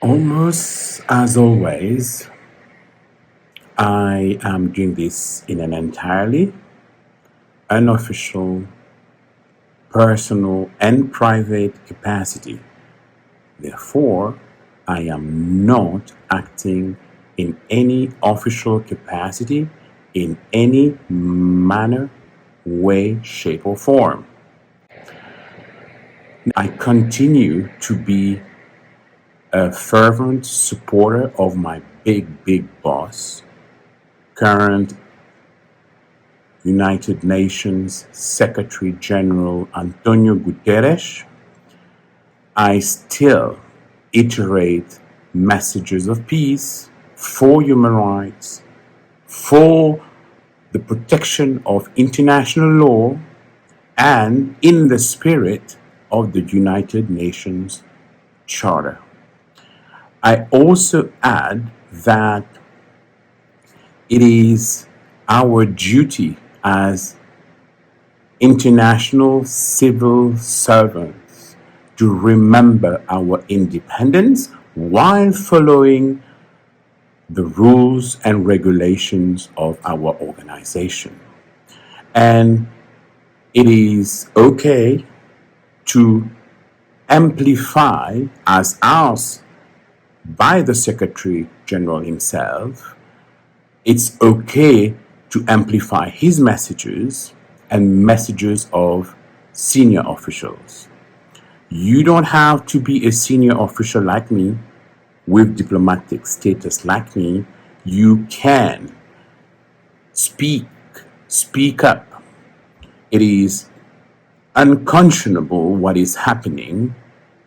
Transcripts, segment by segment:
Almost as always, I am doing this in an entirely unofficial, personal, and private capacity. Therefore, I am not acting in any official capacity in any manner, way, shape, or form. I continue to be a fervent supporter of my big boss, current United Nations Secretary General Antonio Guterres. I still iterate messages of peace for human rights, for the protection of international law, and in the spirit of the United Nations Charter. I also add that it is our duty as international civil servants to remember our independence while following the rules and regulations of our organization. And it is okay to amplify, as asked by the Secretary General himself, it's okay to amplify his messages and messages of senior officials. You don't have to be a senior official like me, with diplomatic status like me. You can speak up. It is unconscionable what is happening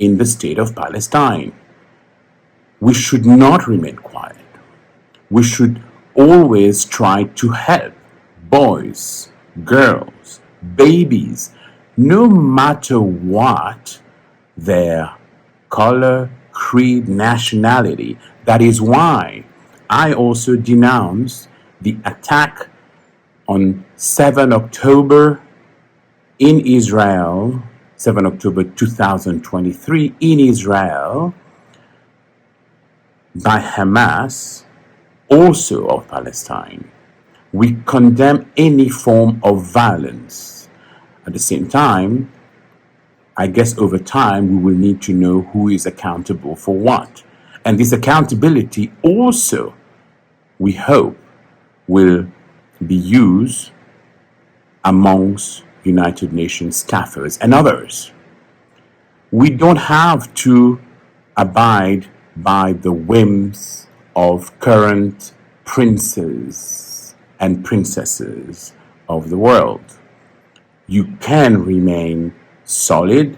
in the state of Palestine. We should not remain quiet. We should always try to help boys, girls, babies, no matter what their color, creed, nationality. That is why I also denounce the attack on 7 October in Israel, 7 October 2023 in Israel, by Hamas, also of Palestine. We condemn any form of violence. At the same time, I guess over time we will need to know who is accountable for what. And this accountability also, we hope, will be used amongst United Nations staffers and others. We don't have to abide by the whims of current princes and princesses of the world. You can remain solid.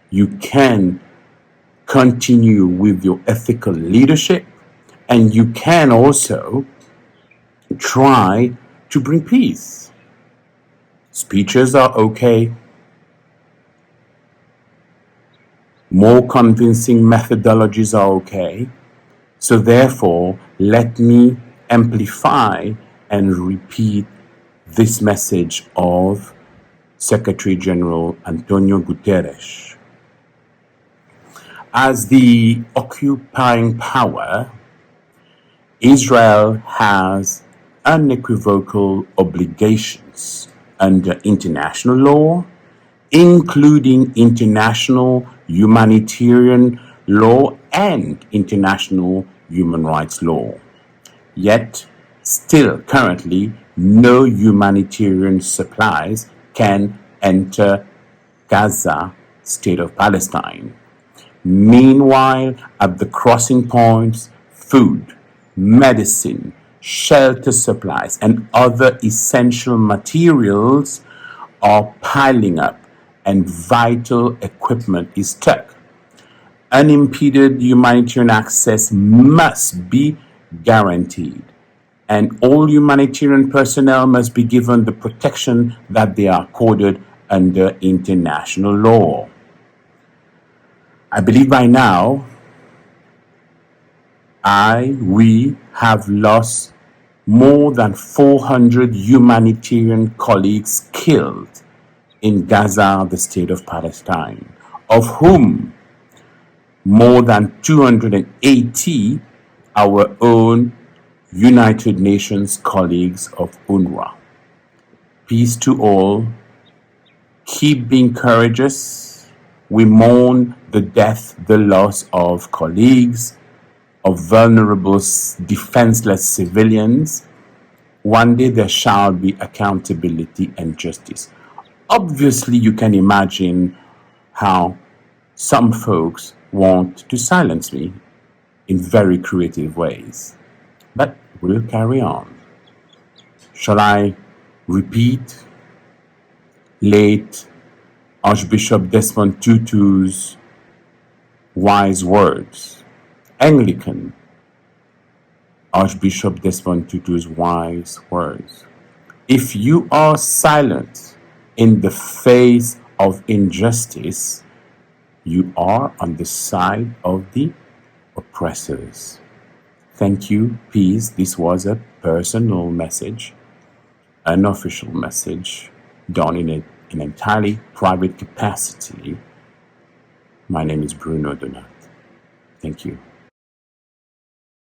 You can continue with your ethical leadership, and you can also try to bring peace. Speeches are okay. More convincing methodologies are okay. So therefore, let me amplify and repeat this message of Secretary General Antonio Guterres. As the occupying power, Israel has unequivocal obligations under international law, including international humanitarian law and international human rights law. Yet, still currently, no humanitarian supplies can enter Gaza, state of Palestine. Meanwhile, at the crossing points, food, medicine, shelter supplies, and other essential materials are piling up, and vital equipment is stuck. Unimpeded humanitarian access must be guaranteed, and all humanitarian personnel must be given the protection that they are accorded under international law. I believe by now, we have lost more than 400 humanitarian colleagues killed in Gaza, the state of Palestine, of whom more than 280 our own United Nations colleagues of UNRWA. Peace to all. Keep being courageous. We mourn the death, the loss of colleagues, of vulnerable, defenseless civilians. One day there shall be accountability and justice. Obviously, you can imagine how some folks want to silence me in very creative ways. But we'll carry on. Shall I repeat late Archbishop Desmond Tutu's wise words? Anglican Archbishop Desmond Tutu's wise words. If you are silent in the face of injustice, you are on the side of the oppressors. Thank you, peace. This was a personal message, an official message done in an entirely private capacity. My name is Bruno. Thank you.